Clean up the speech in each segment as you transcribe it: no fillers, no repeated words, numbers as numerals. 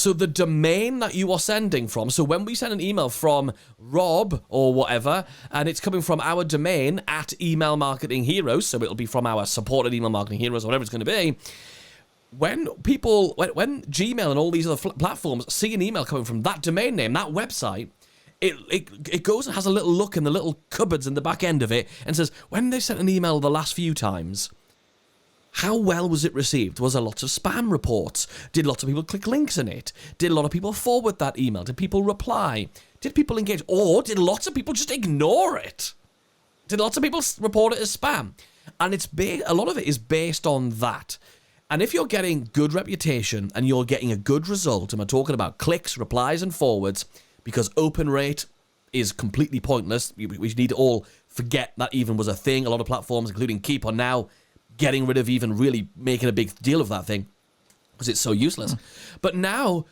So the domain that you are sending from, so when we send an email from Rob or whatever, and it's coming from our domain at Email Marketing Heroes, so it'll be from our support at Email Marketing Heroes, or whatever it's going to be, when Gmail and all these other platforms see an email coming from that domain name, that website, it goes and has a little look in the little cupboards in the back end of it and says, when they sent an email the last few times, how well was it received? Was there lots of spam reports? Did lots of people click links in it? Did a lot of people forward that email? Did people reply? Did people engage? Or did lots of people just ignore it? Did lots of people report it as spam? And a lot of it is based on that. And if you're getting good reputation and you're getting a good result, and we're talking about clicks, replies, and forwards, because open rate is completely pointless. We need to all forget that even was a thing. A lot of platforms, including Keep, are now getting rid of even really making a big deal of that thing because it's so useless. But now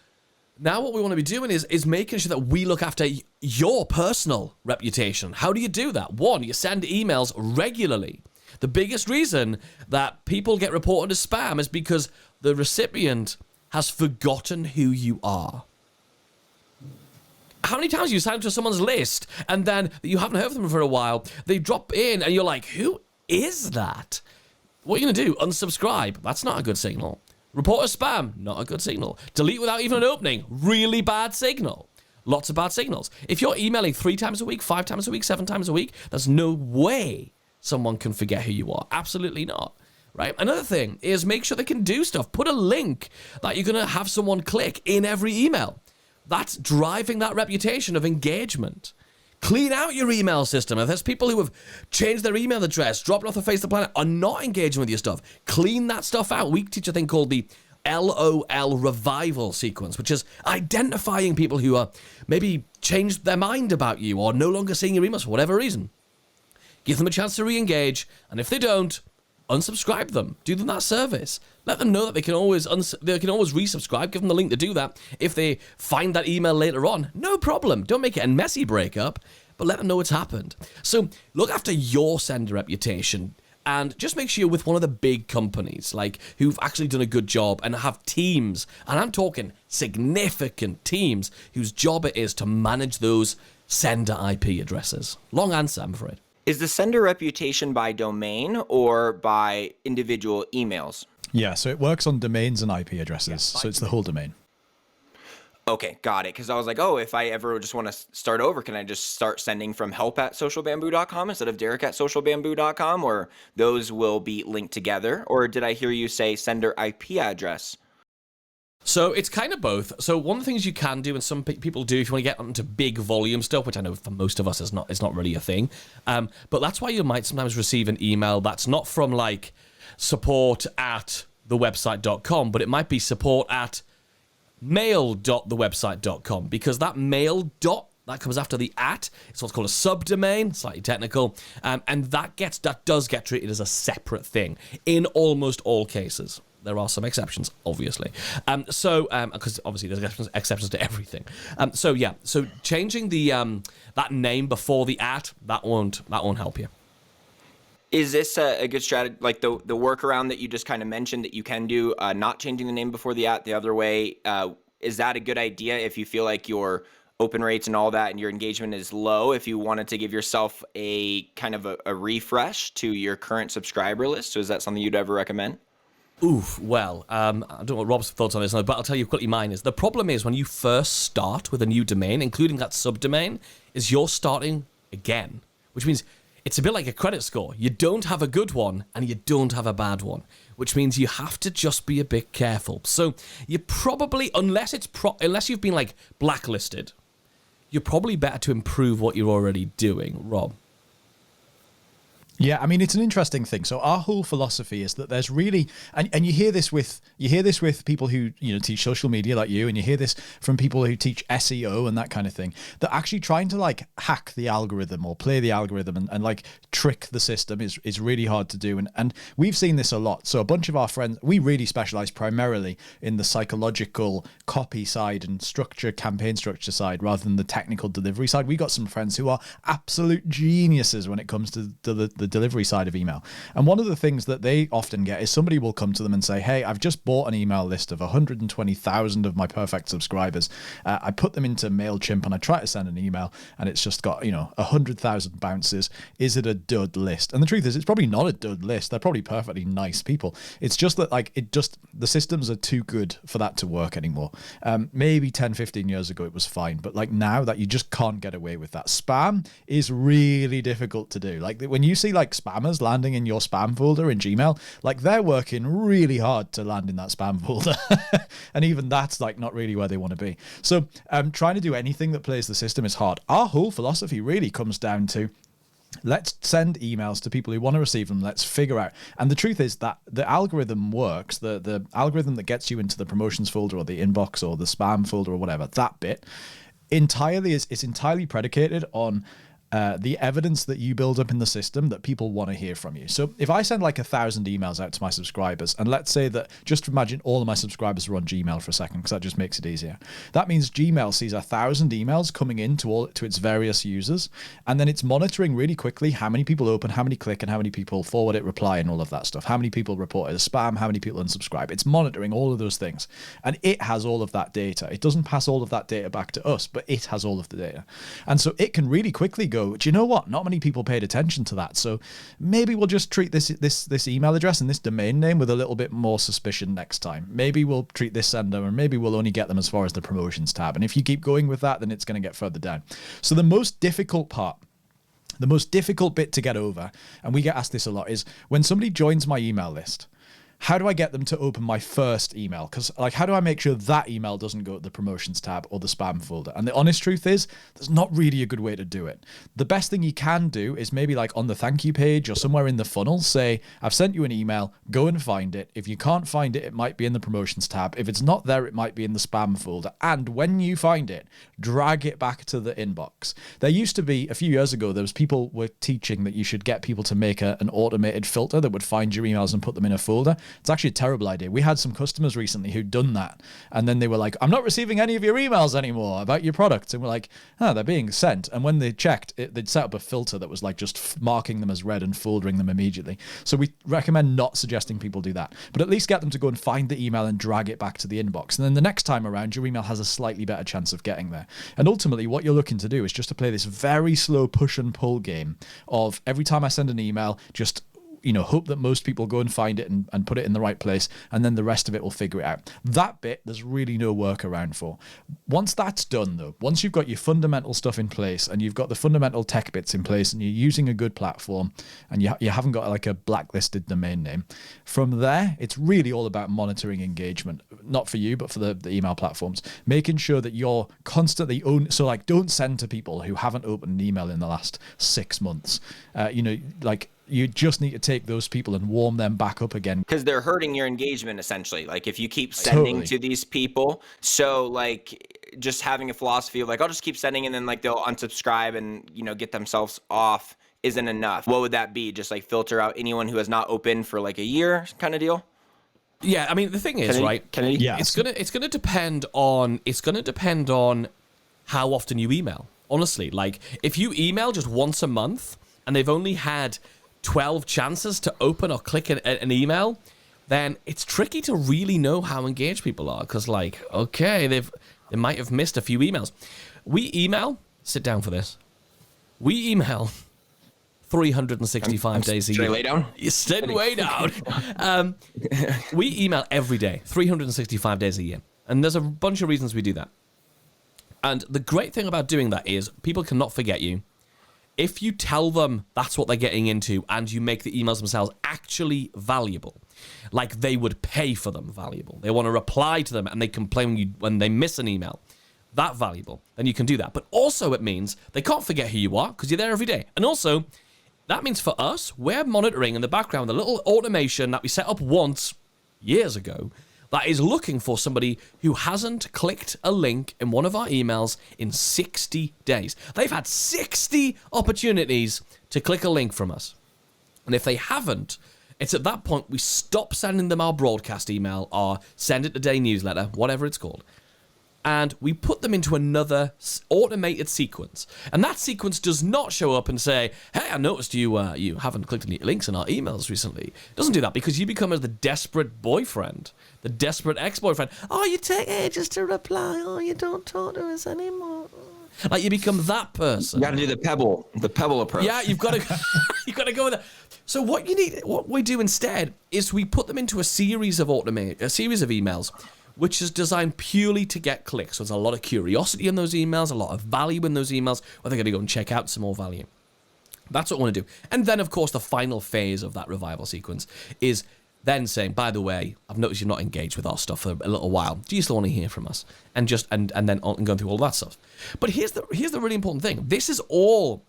what we want to be doing is making sure that we look after your personal reputation. How do you do that? One, you send emails regularly. The biggest reason that people get reported as spam is because the recipient has forgotten who you are. How many times you sign up to someone's list and then you haven't heard from them for a while, they drop in and you're like, who is that? What are you going to do? Unsubscribe? That's not a good signal. Report as spam? Not a good signal. Delete without even an opening? Really bad signal. Lots of bad signals. If you're emailing 3 times a week, 5 times a week, 7 times a week, there's no way someone can forget who you are. Absolutely not. Right? Another thing is make sure they can do stuff. Put a link that you're going to have someone click in every email. That's driving that reputation of engagement. Clean out your email system. If there's people who have changed their email address, dropped off the face of the planet, are not engaging with your stuff, clean that stuff out. We teach a thing called the LOL revival sequence, which is identifying people who are maybe changed their mind about you or no longer seeing your emails for whatever reason. Give them a chance to re-engage, and if they don't, unsubscribe them. Do them that service. Let them know that they can always resubscribe. Give them the link to do that. If they find that email later on, no problem. Don't make it a messy breakup, but let them know it's happened. So look after your sender reputation and just make sure you're with one of the big companies, like who've actually done a good job and have teams. And I'm talking significant teams whose job it is to manage those sender IP addresses. Long answer, I'm afraid. Is the sender reputation by domain or by individual emails? Yeah, so it works on domains and IP addresses, so it's the whole domain. Okay, got it. Because I was like, oh, if I ever just want to start over, can I just start sending from help@socialbamboo.com instead of derek@socialbamboo.com? Or those will be linked together? Or did I hear you say sender IP address? So it's kind of both. So one of the things you can do, and some people do, if you want to get onto big volume stuff, which I know for most of us is not really a thing. But that's why you might sometimes receive an email that's not from like support@thewebsite.com, but it might be support@mail.thewebsite.com, because that mail dot that comes after the @ it's what's called a subdomain, slightly technical, and that does get treated as a separate thing in almost all cases. There are some exceptions, obviously. Because obviously there's exceptions to everything. So changing the that name before the @ that won't help you. Is this a good strategy, like the workaround that you just kind of mentioned that you can do, not changing the name before the @ the other way? Is that a good idea if you feel like your open rates and all that and your engagement is low, if you wanted to give yourself a kind of a refresh to your current subscriber list? So is that something you'd ever recommend? Oof, well, I don't know what Rob's thoughts on this, but I'll tell you quickly mine is. The problem is when you first start with a new domain, including that subdomain, is you're starting again, which means it's a bit like a credit score. You don't have a good one and you don't have a bad one, which means you have to just be a bit careful. So you probably, unless you've been like blacklisted, you're probably better to improve what you're already doing, Rob. Yeah, I mean, it's an interesting thing. So our whole philosophy is that there's really, and you hear this with people who, teach social media like you, and you hear this from people who teach SEO and that kind of thing, that actually trying to like hack the algorithm or play the algorithm and like trick the system is really hard to do. And we've seen this a lot. So a bunch of our friends, we really specialize primarily in the psychological copy side and campaign structure side rather than the technical delivery side. We got some friends who are absolute geniuses when it comes to the the delivery side of email. And one of the things that they often get is somebody will come to them and say, hey, I've just bought an email list of 120,000 of my perfect subscribers. I put them into MailChimp and I try to send an email and it's just got, 100,000 bounces. Is it a dud list? And the truth is, it's probably not a dud list. They're probably perfectly nice people. It's just that the systems are too good for that to work anymore. Maybe 10, 15 years ago it was fine, but like now that you just can't get away with that. Spam is really difficult to do. Like when you see like spammers landing in your spam folder in Gmail, like they're working really hard to land in that spam folder. And even that's like not really where they want to be. So trying to do anything that plays the system is hard. Our whole philosophy really comes down to, let's send emails to people who want to receive them. Let's figure out. And the truth is that the algorithm works. The algorithm that gets you into the promotions folder or the inbox or the spam folder or whatever, that bit is entirely predicated on the evidence that you build up in the system that people want to hear from you. So if I send like 1,000 emails out to my subscribers, and let's say that, just imagine all of my subscribers are on Gmail for a second, because that just makes it easier. That means Gmail sees 1,000 emails coming in to its various users, and then it's monitoring really quickly how many people open, how many click, and how many people forward it, reply, and all of that stuff. How many people report it as spam, how many people unsubscribe. It's monitoring all of those things, and it has all of that data. It doesn't pass all of that data back to us, but it has all of the data. And so it can really quickly go, do you know what? Not many people paid attention to that. So maybe we'll just treat this email address and this domain name with a little bit more suspicion next time. Maybe we'll treat this sender, and maybe we'll only get them as far as the promotions tab. And if you keep going with that, then it's going to get further down. So the most difficult bit to get over, and we get asked this a lot, is when somebody joins my email list, how do I get them to open my first email? Because how do I make sure that email doesn't go to the promotions tab or the spam folder? And the honest truth is, there's not really a good way to do it. The best thing you can do is maybe like on the thank you page or somewhere in the funnel, say, I've sent you an email, go and find it. If you can't find it, it might be in the promotions tab. If it's not there, it might be in the spam folder. And when you find it, drag it back to the inbox. There used to be, a few years ago, there was people were teaching that you should get people to make an automated filter that would find your emails and put them in a folder. It's actually a terrible idea. We had some customers recently who'd done that, and then they were like, I'm not receiving any of your emails anymore about your products. And we're like, they're being sent. And when they checked, they'd set up a filter that was like just marking them as read and foldering them immediately. So we recommend not suggesting people do that, but at least get them to go and find the email and drag it back to the inbox. And then the next time around, your email has a slightly better chance of getting there. And ultimately, what you're looking to do is just to play this very slow push and pull game of every time I send an email, just hope that most people go and find it and put it in the right place, and then the rest of it will figure it out. That bit, there's really no workaround for. Once that's done, though, once you've got your fundamental stuff in place and you've got the fundamental tech bits in place and you're using a good platform and you haven't got like a blacklisted domain name, from there, it's really all about monitoring engagement. Not for you, but for the email platforms. Making sure that you're constantly don't send to people who haven't opened an email in the last 6 months. You just need to take those people and warm them back up again. Because they're hurting your engagement, essentially. Like if you keep sending to these people, so like just having a philosophy of like, I'll just keep sending and then like they'll unsubscribe and, get themselves off isn't enough. What would that be? Just like filter out anyone who has not opened for like a year kind of deal? Yeah, I mean, the thing is, Yes. It's gonna depend on how often you email. Honestly, like if you email just once a month and they've only had 12 chances to open or click an email, then it's tricky to really know how engaged people are, because they might have missed a few emails. Sit down for this. We email 365 days a year. Should I lay down? You sit way down. We email every day, 365 days a year. And there's a bunch of reasons we do that. And the great thing about doing that is people cannot forget you. If you tell them that's what they're getting into and you make the emails themselves actually valuable, like they would pay for them valuable, they want to reply to them and they complain when they miss an email, that valuable, then you can do that. But also it means they can't forget who you are because you're there every day. And also, that means for us, we're monitoring in the background the little automation that we set up once years ago that is looking for somebody who hasn't clicked a link in one of our emails in 60 days. They've had 60 opportunities to click a link from us. And if they haven't, it's at that point we stop sending them our broadcast email, our send it today newsletter, whatever it's called. and we put them into another automated sequence. And that sequence does not show up and say, hey, I noticed you haven't clicked any links in our emails recently. It doesn't do that, because you become as the desperate boyfriend, the desperate ex-boyfriend. Oh, you take ages to reply. Oh, you don't talk to us anymore. Like, you become that person. You got to do the pebble approach. Yeah, you've got to go with that. So what we do instead is we put them into a series of emails, which is designed purely to get clicks. So there's a lot of curiosity in those emails, a lot of value in those emails, or they're going to go and check out some more value. That's what I want to do. And then, of course, the final phase of that revival sequence is then saying, by the way, I've noticed you're not engaged with our stuff for a little while. Do you still want to hear from us? And then going through all that stuff. But here's the really important thing. This is all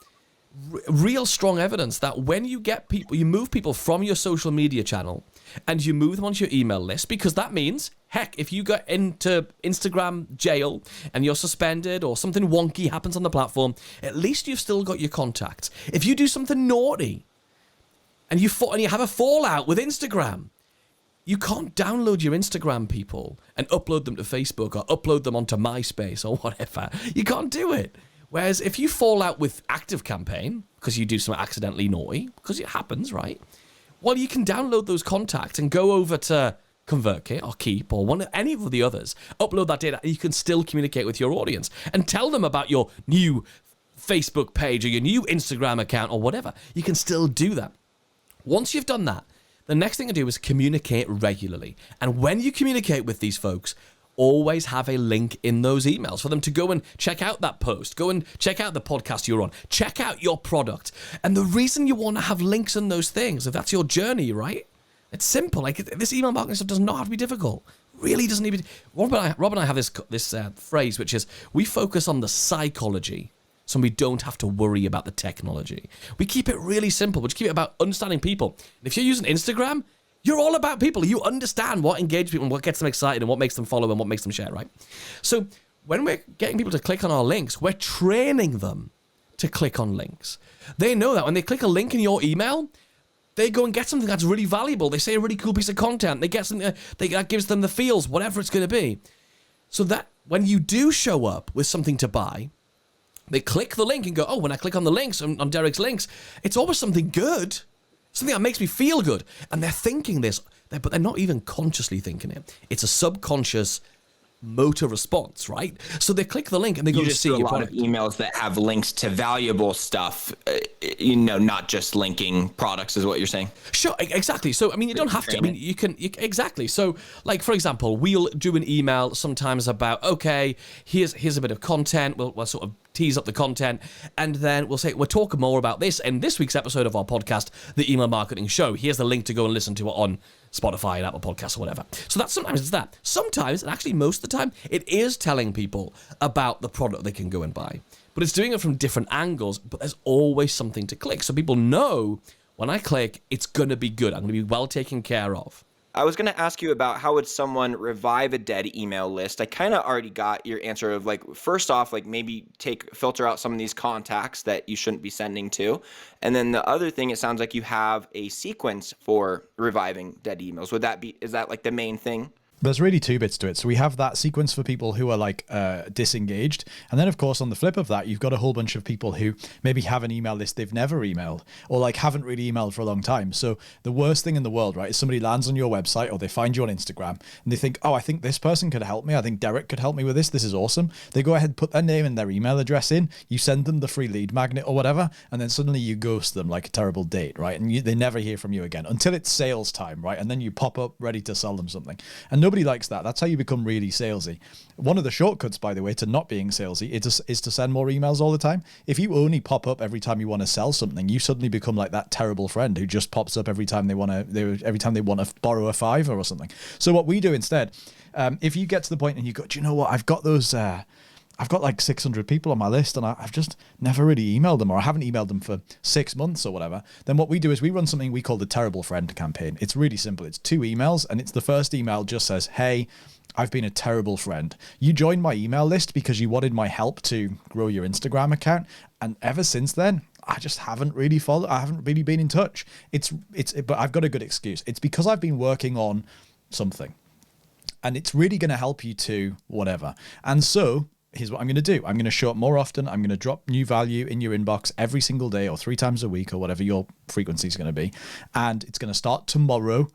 real strong evidence that when you get people, you move people from your social media channel and you move them onto your email list, because that means, heck, if you get into Instagram jail and you're suspended or something wonky happens on the platform, at least you've still got your contacts. If you do something naughty and you have a fallout with Instagram, you can't download your Instagram people and upload them to Facebook or upload them onto MySpace or whatever. You can't do it. Whereas if you fall out with ActiveCampaign because you do something accidentally naughty, because it happens, right? Well, you can download those contacts and go over to ConvertKit or Keep or any of the others, upload that data, and you can still communicate with your audience and tell them about your new Facebook page or your new Instagram account or whatever. You can still do that. Once you've done that, the next thing to do is communicate regularly. And when you communicate with these folks, always have a link in those emails for them to go and check out that post, go and check out the podcast you're on, check out your product. And the reason you want to have links in those things, if that's your journey, right? It's simple. Like, this email marketing stuff does not have to be difficult. Really doesn't need to be. Rob and I have this phrase, which is, we focus on the psychology, so we don't have to worry about the technology. We keep it really simple. We just keep it about understanding people. And if you're using Instagram, you're all about people. You understand what engages people and what gets them excited and what makes them follow and what makes them share, right? So when we're getting people to click on our links, we're training them to click on links. They know that when they click a link in your email, they go and get something that's really valuable. They say a really cool piece of content. They get something that gives them the feels, whatever it's going to be. So that when you do show up with something to buy, they click the link and go, oh, when I click on the links, on Derek's links, it's always something good. Something that makes me feel good. And they're thinking this, but they're not even consciously thinking it. It's a subconscious motor response, right? So they click the link and they go to see your product. You just do a lot of emails that have links to valuable stuff, not just linking products, is what you're saying. Sure, exactly. So, I mean, you don't have to. I mean, you can exactly. So, like, for example, we'll do an email sometimes about, okay, here's a bit of content. We'll sort of tease up the content, and then we'll say, we're talking more about this in this week's episode of our podcast, The Email Marketing Show. Here's the link to go and listen to it on Spotify and Apple Podcasts or whatever. So that's sometimes it's that. Sometimes, and actually most of the time, it is telling people about the product they can go and buy. But it's doing it from different angles, but there's always something to click. So people know when I click, it's going to be good. I'm going to be well taken care of. I was going to ask you about how would someone revive a dead email list. I kind of already got your answer of, like, first off, like, maybe filter out some of these contacts that you shouldn't be sending to. And then the other thing, it sounds like you have a sequence for reviving dead emails. Is that like the main thing? There's really two bits to it. So we have that sequence for people who are like disengaged. And then, of course, on the flip of that, you've got a whole bunch of people who maybe have an email list they've never emailed or like haven't really emailed for a long time. So the worst thing in the world, right, is somebody lands on your website or they find you on Instagram and they think, oh, I think this person could help me. I think Derek could help me with this. This is awesome. They go ahead, put their name and their email address in. You send them the free lead magnet or whatever. And then suddenly you ghost them like a terrible date, right? And they never hear from you again until it's sales time, right? And then you pop up ready to sell them something. And nobody likes that. That's how you become really salesy. One of the shortcuts, by the way, to not being salesy is to send more emails all the time. If you only pop up every time you want to sell something, you suddenly become like that terrible friend who just pops up every time they want to borrow a $5 or something. So what we do instead, if you get to the point and you go, do you know what? I've got like 600 people on my list and I've just never really emailed them, or I haven't emailed them for 6 months or whatever. Then what we do is we run something we call the Terrible Friend campaign. It's really simple. It's 2 emails, and it's the first email just says, hey, I've been a terrible friend. You joined my email list because you wanted my help to grow your Instagram account. And ever since then, I just haven't really followed. I haven't really been in touch. But I've got a good excuse. It's because I've been working on something. and it's really going to help you to whatever. And so here's what I'm going to do. I'm going to show up more often. I'm going to drop new value in your inbox every single day or 3 times a week or whatever your frequency is going to be. And it's going to start tomorrow.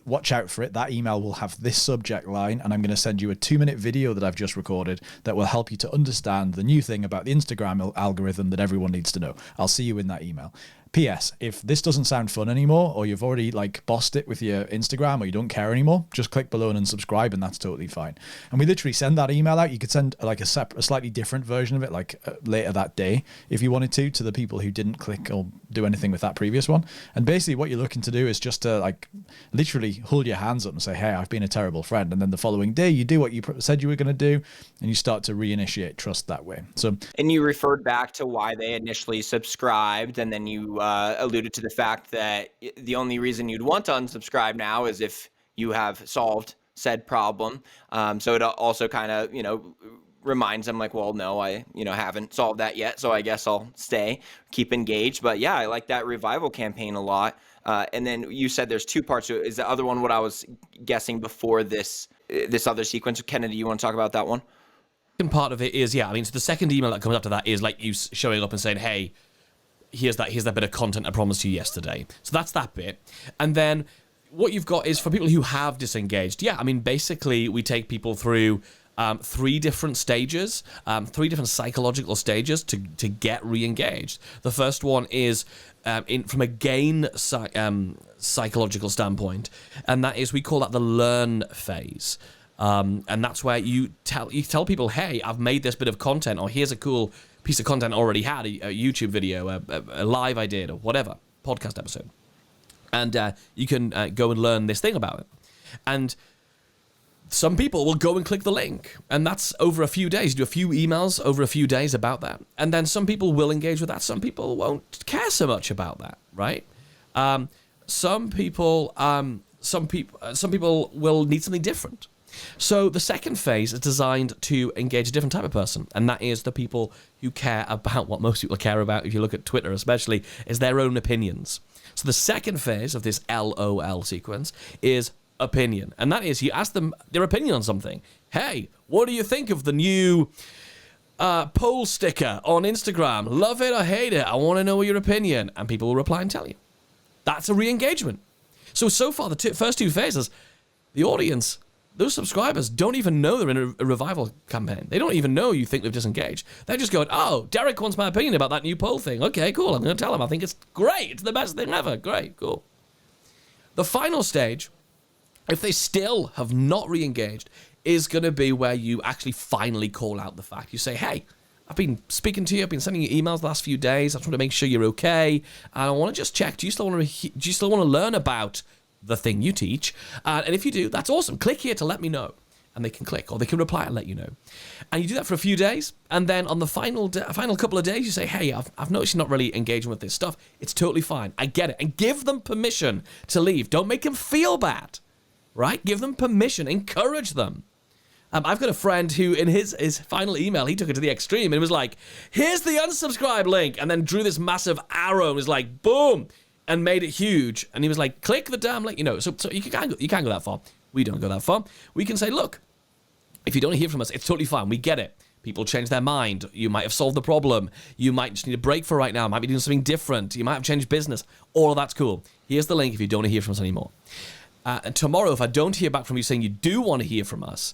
Watch out for it. That email will have this subject line, and I'm going to send you a 2-minute video that I've just recorded that will help you to understand the new thing about the Instagram algorithm that everyone needs to know. I'll see you in that email. P.S. If this doesn't sound fun anymore, or you've already like bossed it with your Instagram, or you don't care anymore, just click below and unsubscribe, and that's totally fine. And we literally send that email out. You could send like a slightly different version of it, like later that day, if you wanted to the people who didn't click or do anything with that previous one. And basically, what you're looking to do is just to like literally hold your hands up and say, "Hey, I've been a terrible friend." And then the following day, you do what you said you were going to do, and you start to reinitiate trust that way. So, and you referred back to why they initially subscribed, and then you alluded to the fact that the only reason you'd want to unsubscribe now is if you have solved said problem. So it also kind of, reminds them like, well, no, I, haven't solved that yet. So I guess I'll stay, keep engaged. But yeah, I like that revival campaign a lot. And then you said there's 2 parts to it. Is the other one what I was guessing before this other sequence? Kennedy, you want to talk about that one? Second part of it is, so the second email that comes after that is like you showing up and saying, hey, here's that bit of content I promised you yesterday. So that's that bit. And then what you've got is for people who have disengaged. Basically we take people through 3 different stages, 3 different psychological stages to get re-engaged. The first one is from a gain psychological standpoint, and that is, we call that the learn phase. And that's where you tell people, hey, I've made this bit of content, or here's a cool piece of content I already had, a YouTube video, a live I did, or whatever, podcast episode. And you can go and learn this thing about it. And some people will go and click the link, and that's over a few days. You do a few emails over a few days about that. And then some people will engage with that. Some people won't care so much about that, right? Some people will need something different. So the second phase is designed to engage a different type of person, and that is the people who care about what most people care about, if you look at Twitter especially, is their own opinions. So the second phase of this LOL sequence is opinion, and that is you ask them their opinion on something. Hey, what do you think of the new poll sticker on Instagram? Love it or hate it? I want to know your opinion. And people will reply and tell you. That's a re-engagement. So far, the first 2 phases, the audience, those subscribers don't even know they're in a revival campaign. They don't even know you think they've disengaged. They're just going, oh, Derek wants my opinion about that new poll thing. Okay, cool. I'm going to tell him I think it's great. It's the best thing ever. Great, cool. The final stage, if they still have not re-engaged, is going to be where you actually finally call out the fact. You say, hey, I've been speaking to you. I've been sending you emails the last few days. I just want to make sure you're okay. And I want to just check, do you still want to learn about the thing you teach? And if you do, that's awesome. Click here to let me know. And they can click, or they can reply and let you know. And you do that for a few days, and then on the final couple of days, you say, hey, I've noticed you're not really engaging with this stuff. It's totally fine. I get it. And give them permission to leave. Don't make them feel bad, right? Give them permission. Encourage them. I've got a friend who, in his final email, he took it to the extreme, and it was like, here's the unsubscribe link, and then drew this massive arrow, and was like, boom, and made it huge. And he was like, click the damn link, So you can't go that far. We don't go that far. We can say, look, if you don't hear from us, it's totally fine. We get it. People change their mind. You might have solved the problem. You might just need a break for right now. Might be doing something different. You might have changed business. All of that's cool. Here's the link if you don't hear from us anymore. And tomorrow, if I don't hear back from you saying you do want to hear from us,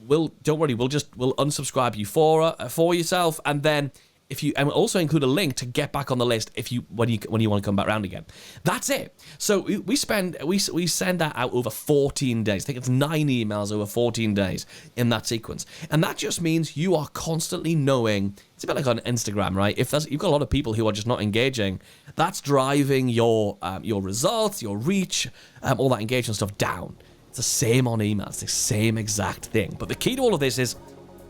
don't worry. We'll unsubscribe you for yourself, and then and we'll also include a link to get back on the list when you want to come back around again. That's it. So we send that out over 14 days. I think it's 9 emails over 14 days in that sequence, and that just means you are constantly knowing. It's a bit like on Instagram, right? If you've got a lot of people who are just not engaging, that's driving your results, your reach, all that engagement stuff down. It's the same on email. It's the same exact thing. But the key to all of this is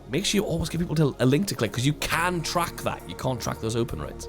make sure you always give people a link to click, because you can track that. You can't track those open rates.